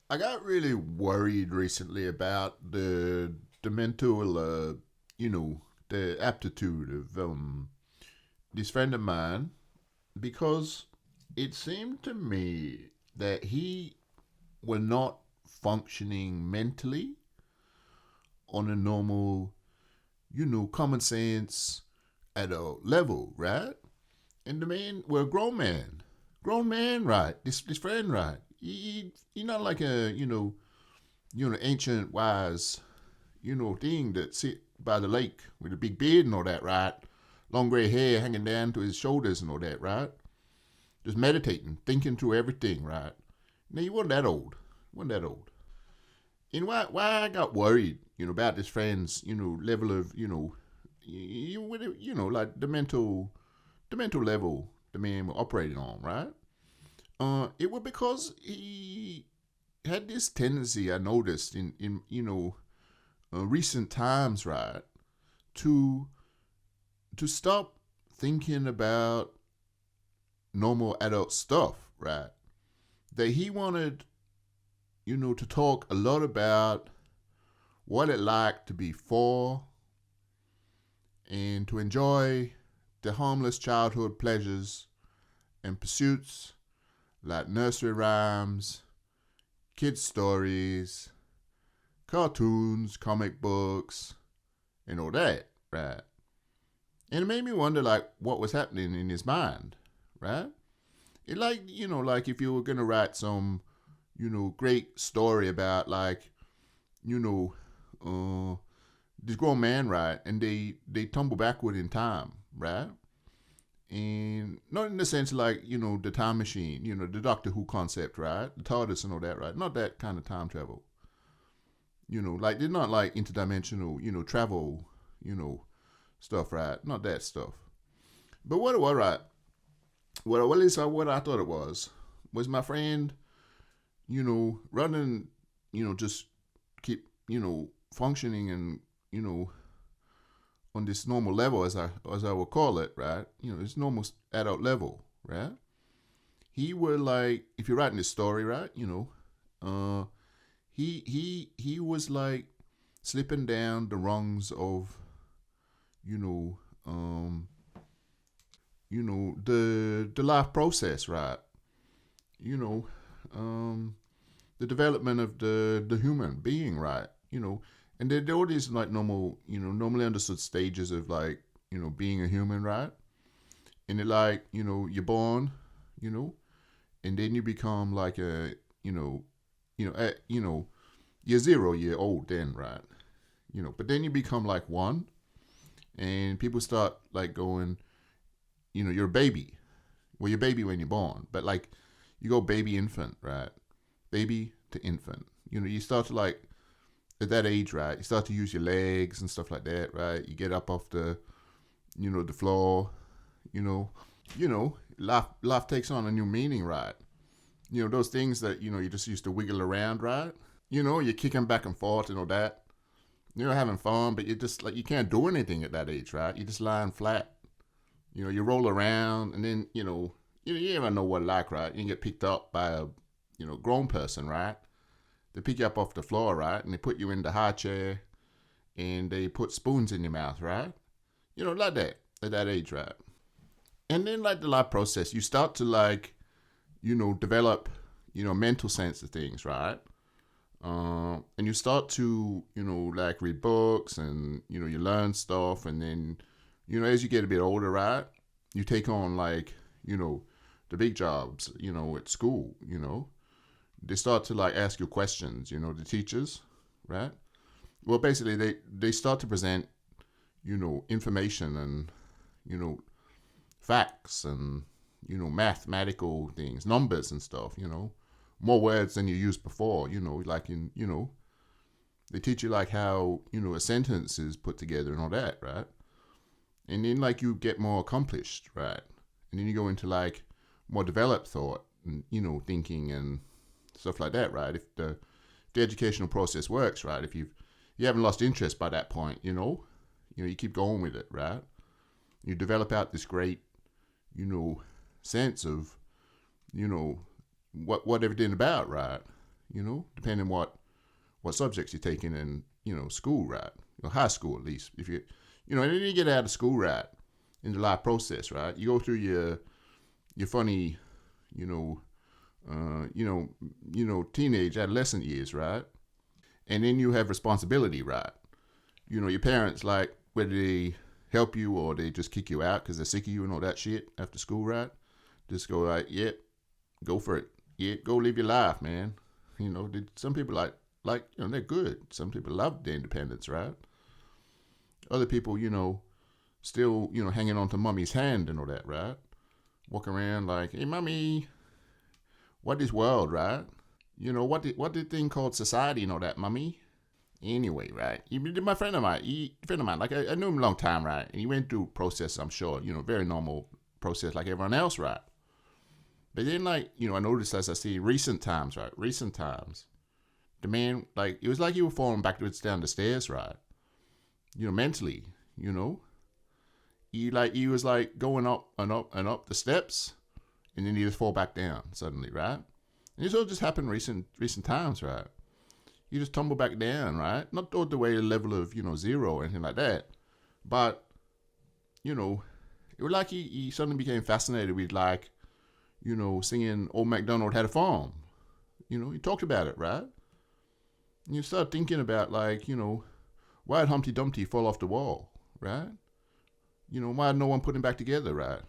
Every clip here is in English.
I got really worried recently about the mental, the aptitude of this friend of mine because it seemed to me that he were not functioning mentally on a normal, common sense adult level, right? And the man, well, grown man, right? This friend, right? He not like a ancient wise thing that sit by the lake with a big beard and all that, right? Long gray hair hanging down to his shoulders and all that, right? Just meditating, thinking through everything, right? Now he wasn't that old. He wasn't that old. And why I got worried, about this friend's, level of, like the mental level the man was operating on, right? It was because he had this tendency I noticed in recent times, right, to stop thinking about normal adult stuff, right? That he wanted, to talk a lot about what it like to be four and to enjoy the harmless childhood pleasures and pursuits like nursery rhymes, kids' stories, cartoons, comic books, and all that, right? And it made me wonder, like, what was happening in his mind, right? It like, like if you were gonna write some, great story about like, you know, uh, this grown man, right? And they tumble backward in time, right? And not in the sense like, the time machine, the Doctor Who concept, right? The TARDIS and all that, right? Not that kind of time travel. Like they're not like interdimensional, travel, you know, stuff, right? Not that stuff. But what right? What at least what I thought it was my friend, running, just keep, functioning and on this normal level as I would call it, right? This normal adult level, right? He were like, if you're writing this story, right? He was like slipping down the rungs of, you know, um, the life process, right? You know, um, the development of the human being, right? And there all these like normal, normally understood stages of like, being a human, right? And it like, you're born, you know, and then you become like a, you know, you're 0 year old then, right? But then you become like one, and people start like going, you're a baby. Well, you're a baby when you're born, but like you go baby infant, right? Baby to infant. You start to like at that age, right? You start to use your legs and stuff like that, right? You get up off the floor, you know, life takes on a new meaning, right? Those things that you just used to wiggle around, right? You're kicking back and forth and all that. You're having fun, but you just like you can't do anything at that age, right? You're just lying flat. You roll around, and then you never know what like, right? You can get picked up by a grown person, right? They pick you up off the floor, right? And they put you in the high chair, and they put spoons in your mouth, right? Like that at that age, right? And then like the life process, you start to like develop mental sense of things, right? And you start to like read books, and you learn stuff, and then as you get a bit older, right, you take on like the big jobs at school. They start to like ask you questions, the teachers, right? Well, basically they start to present information and you know facts and mathematical things, numbers and stuff, more words than you used before, like in they teach you like how a sentence is put together and all that, right? And then like you get more accomplished, right? And then you go into like more developed thought and thinking and stuff like that, right? If the educational process works, right? If you haven't lost interest by that point, you keep going with it, right? You develop out this great you know sense of what everything about, right? depending what subjects you're taking in, school, right? High school, at least. If and then you get out of school, right, in the life process, right? You go through your funny, teenage, adolescent years, right? And then you have responsibility, right? Your parents, like, whether they help you or they just kick you out because they're sick of you and all that shit after school, right? Just go like, yep, go for it. Yeah, go live your life, man. Some people they're good. Some people love their independence, right? Other people, still, hanging on to mommy's hand and all that, right? Walk around like, hey, mommy, what is world, right? What the thing called society and all that, mommy? Anyway, right? My friend of mine, like I knew him a long time, right? And he went through process, I'm sure, very normal process like everyone else, right? But then, like, I noticed as I see recent times, right? Recent times, the man, like, it was like he was falling backwards down the stairs, right? Mentally, he was like going up and up and up the steps, and then he just fall back down suddenly, right? And this all just happened recent times, right? He just tumbled back down, right? Not all the way to the level of, 0 or anything like that. But, it was like he suddenly became fascinated with, like, singing Old MacDonald Had a Farm. He talked about it, right? And you start thinking about, like, why did Humpty Dumpty fall off the wall, right? Why did no one put him back together, right?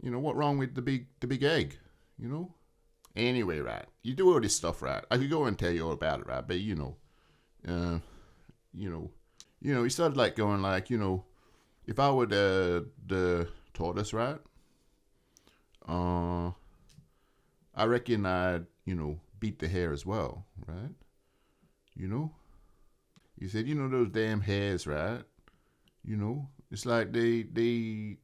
What wrong with the big egg, Anyway, right, you do all this stuff, right? I could go and tell you all about it, right? But he started like going like, if I were the tortoise, right? I reckon I'd, beat the hare as well, right? He said, those damn hares, right? It's like they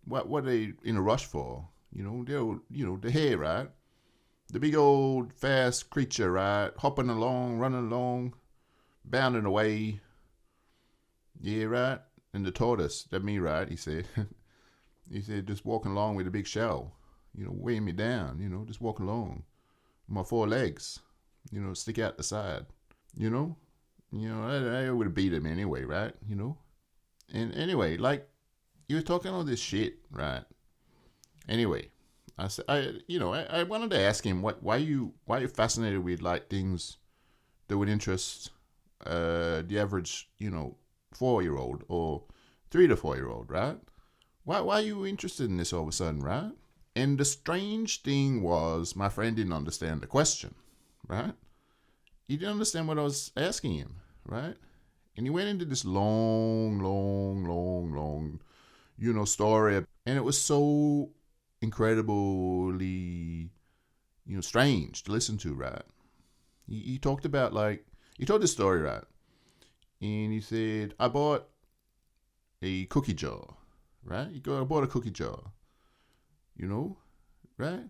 what are they in a rush for? They're, the hare, right? The big old fast creature, right? Hopping along, running along, bounding away. Yeah, right? And the tortoise, that me, right? He said, just walking along with a big shell, weighing me down, just walking along. My 4 legs, stick out the side, I would have beat him anyway, right? And anyway, like, you were talking all this shit, right? Anyway, I said, I wanted to ask him why you fascinated with like things that would interest the average 4-year-old or 3 to 4-year-old, right? Why are you interested in this all of a sudden, right? And the strange thing was, my friend didn't understand the question, right? He didn't understand what I was asking him, right? And he went into this long, story, and it was so incredibly, strange to listen to, right? He talked about, like, he told this story, right? And he said, I bought a cookie jar, right? I bought a cookie jar, right?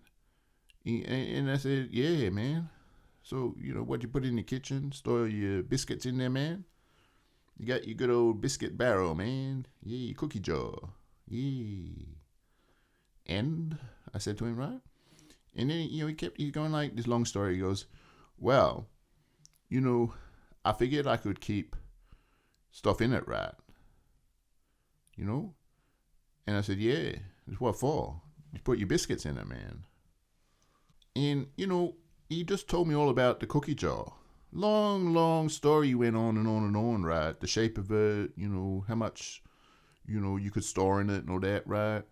And I said, yeah, man. So, what you put in the kitchen, store your biscuits in there, man? You got your good old biscuit barrel, man. Yeah, cookie jar. Yeah. And I said to him, right? And then, he's going like this long story. He goes, well, I figured I could keep stuff in it, right? And I said, yeah. What for? You put your biscuits in it, man. And, he just told me all about the cookie jar. Long story went on and on and on, right? The shape of it, how much, you could store in it and all that, right?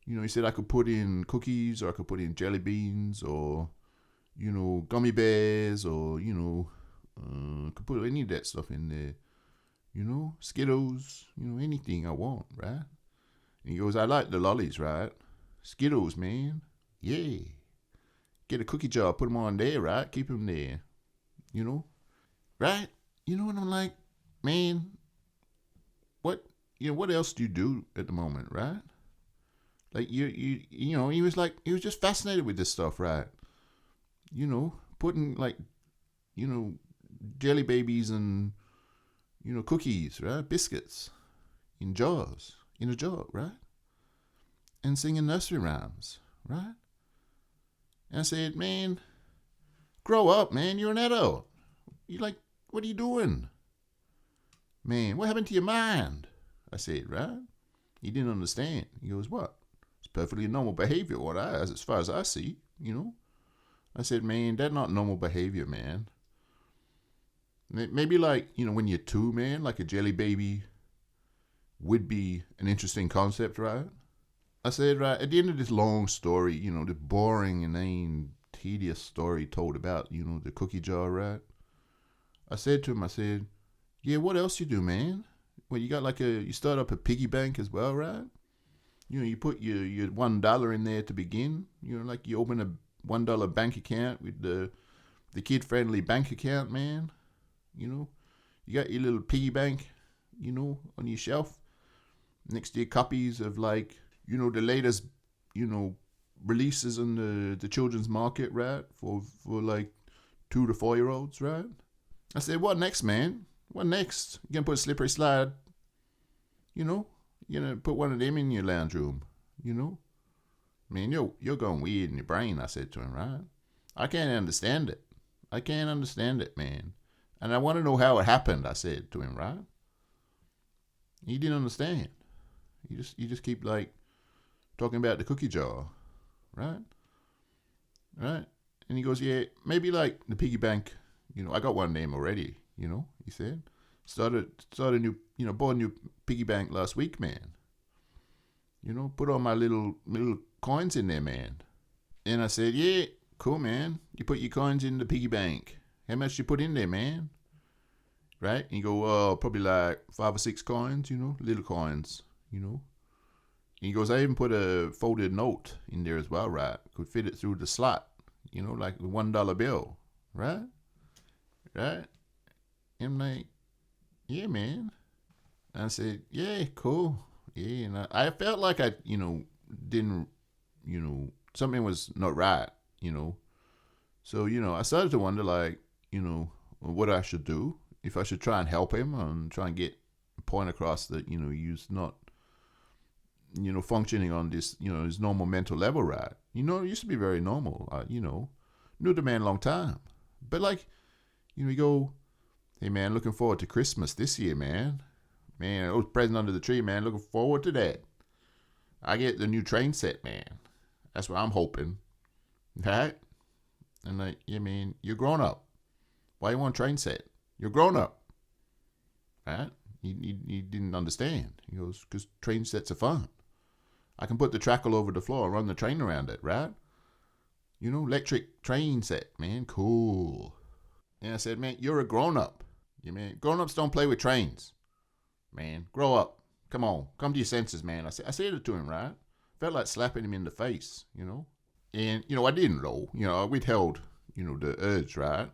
He said I could put in cookies or I could put in jelly beans or, gummy bears or, could put any of that stuff in there. Skittles, anything I want, right? And he goes, I like the lollies, right? Skittles, man. Yeah. Get a cookie jar, put them on there, right? Keep them there. Right? And I'm like, man, what else do you do at the moment, right? Like, he was just fascinated with this stuff, right? Putting, like, jelly babies and, cookies, right? Biscuits in a jar, right? And singing nursery rhymes, right? And I said, man, grow up, man. You're an adult. You like, what are you doing? Man, what happened to your mind? I said, right? He didn't understand. He goes, what? It's perfectly normal behavior, as far as I see, I said, man, that's not normal behavior, man. Maybe like, when you're two, man, like a jelly baby would be an interesting concept, right? I said, right, at the end of this long story, the boring and tedious story told about, the cookie jar, right? I said to him, yeah, what else you do, man? Well, you got you start up a piggy bank as well, right? You put your $1 in there to begin. Like you open a $1 bank account with the kid-friendly bank account, man. You got your little piggy bank, on your shelf next to your copies of the latest, releases in the children's market, right? For like 2 to 4 year olds, right? I said, what next, man? What next? You gonna put a slippery slide? You gonna put one of them in your lounge room? Man, you're going weird in your brain. I said to him, right? I can't understand it. I can't understand it, man. And I want to know how it happened. I said to him, right? He didn't understand. You just keep talking about the cookie jar, right? Right? And he goes, yeah, maybe the piggy bank. I got one name already. He said, started a new, bought a new piggy bank last week, man. Put all my little coins in there, man. And I said, yeah, cool, man. You put your coins in the piggy bank. How much you put in there, man? Right? And you go, probably 5 or 6 coins, little coins, And he goes, I even put a folded note in there as well, right? Could fit it through the slot, like a $1 bill, right? Right? And I'm like, yeah, man. And I said, yeah, cool. Yeah. And I felt like I, didn't, something was not right, So, I started to wonder, what I should do. If I should try and help him and try and get a point across that, he's not, functioning on this, his normal mental level, right? It used to be very normal. Knew the man a long time. But you go, hey, man, looking forward to Christmas this year, man. Man, old present under the tree, man. Looking forward to that. I get the new train set, man. That's what I'm hoping. Right? And yeah, man, you're grown up. Why you want a train set? You're grown up. Right? He didn't understand. He goes, because train sets are fun. I can put the track all over the floor and run the train around it, right? Electric train set, man. Cool. And I said, man, you're a grown up. Yeah, man. Grown ups don't play with trains. Man, grow up. Come on. Come to your senses, man. I said it to him, right? Felt like slapping him in the face, And, I didn't though. I withheld, the urge, right?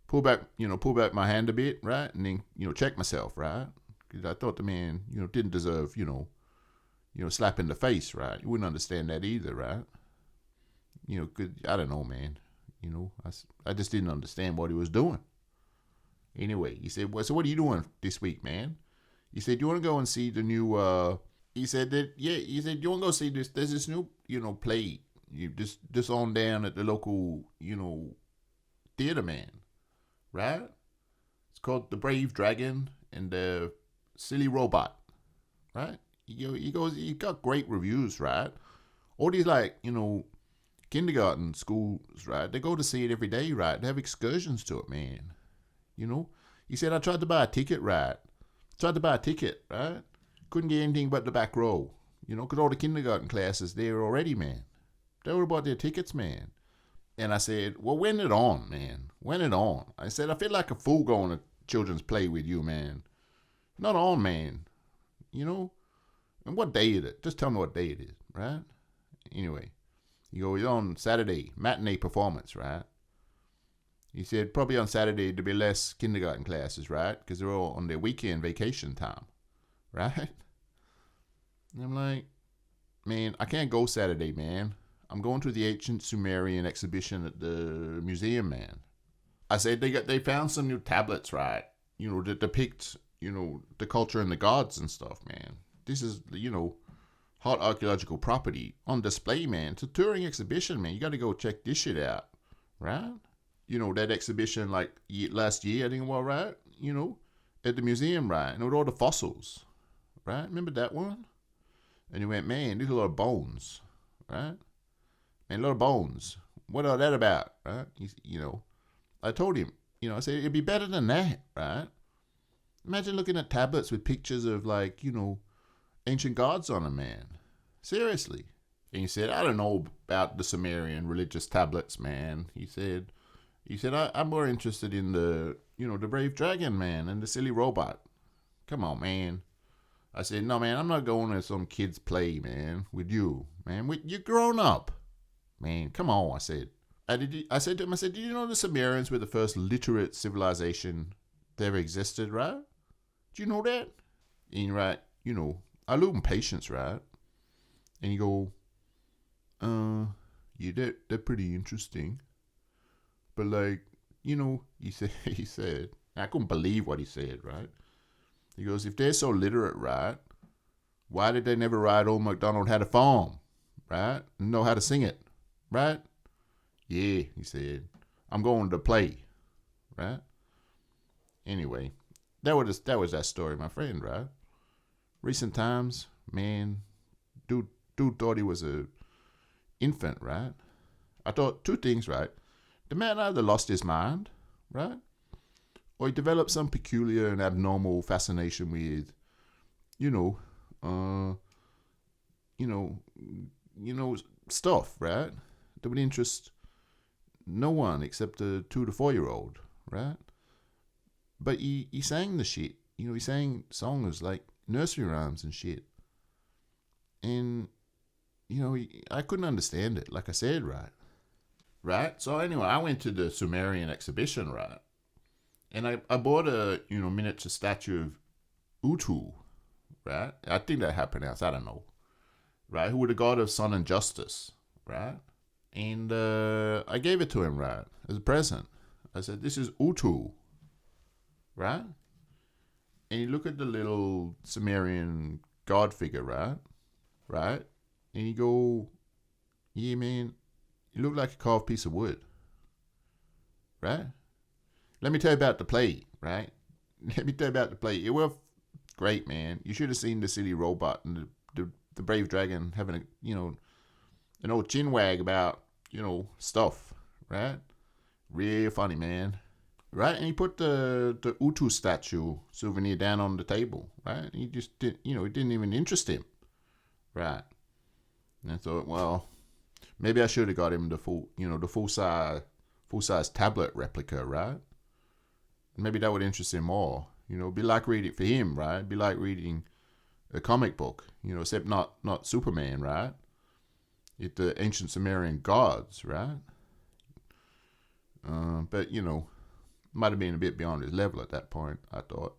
Pull back my hand a bit, right? And then, check myself, right? Because I thought the man, didn't deserve, slap in the face, right? You wouldn't understand that either, right? Cause I don't know, man. I just didn't understand what he was doing. Anyway, he said, well, so what are you doing this week, man? He said, you want to go and see the new, he said, you want to go see this, there's this new, play, just on down at the local, theater, man, right? It's called The Brave Dragon and the Silly Robot, right? He goes, he got great reviews, right? All these kindergarten schools, right? They go to see it every day, right? They have excursions to it, man. He said, I tried to buy a ticket, right? Couldn't get anything but the back row, because all the kindergarten classes there already, man. They would have bought their tickets, man. And I said, well, when it on, man? When it on? I said, I feel like a fool going to children's play with you, man. Not on, man. And what day is it? Just tell me what day it is, right? Anyway, he's on Saturday, matinee performance, right? He said probably on Saturday there'll be less kindergarten classes, right? Because they're all on their weekend vacation time, right? And I'm like, man, I can't go Saturday, man. I'm going to the ancient Sumerian exhibition at the museum, man. I said they found some new tablets, right? That depict, the culture and the gods and stuff, man. This is, hot archaeological property on display, man. It's a touring exhibition, man. You got to go check this shit out, right? that exhibition like last year, I think it was, right? At the museum, right? And with all the fossils, right? Remember that one? And he went, man, these are a lot of bones, right? Man, a lot of bones. What are that about, right? I told him, I said, it'd be better than that, right? Imagine looking at tablets with pictures of ancient gods on them, man. Seriously. And he said, I don't know about the Sumerian religious tablets, man. He said, I'm more interested in the brave dragon, man, and the silly robot. Come on, man. I said, no, man, I'm not going to some kid's play, man, with you, man. You're grown up. Man, come on, I said. I said to him, did you know the Sumerians were the first literate civilization that ever existed, right? Do you know that? And right, I lose patience, right? And you go, yeah, they're pretty interesting. But he said, I couldn't believe what he said, right? He goes, if they're so literate, right, why did they never write Old MacDonald Had a Farm, right? And know how to sing it, right? Yeah, he said, I'm going to play, right? Anyway, that was that story, my friend, right? Recent times, man, dude thought he was a infant, right? I thought two things, right? The man either lost his mind, right? Or he developed some peculiar and abnormal fascination with, stuff, right? That would interest no one except a 2 to 4 year old, right? But he sang the shit. He sang songs like nursery rhymes and shit. And, I couldn't understand it, like I said, right? Right? So anyway, I went to the Sumerian exhibition, right? And I bought a, miniature statue of Utu, right? I think that's how it's pronounced, I don't know. Right? Who were the god of sun and justice, right? And I gave it to him, right? As a present. I said, this is Utu, right? And you look at the little Sumerian god figure, right? Right? And you go, yeah, man, you look like a carved piece of wood, right? Let me tell you about the play, right? It was great, man. You should have seen the silly robot and the brave dragon having an old chin wag about, stuff, right? Real funny, man. Right? And he put the Utu statue souvenir down on the table, right? He just did, it didn't even interest him, right? And I thought, well, maybe I should have got him the full size tablet replica, right? Maybe that would interest him more. Be like reading for him, right? Be like reading a comic book, except not Superman, right? It's the ancient Sumerian gods, right? But might have been a bit beyond his level at that point, I thought.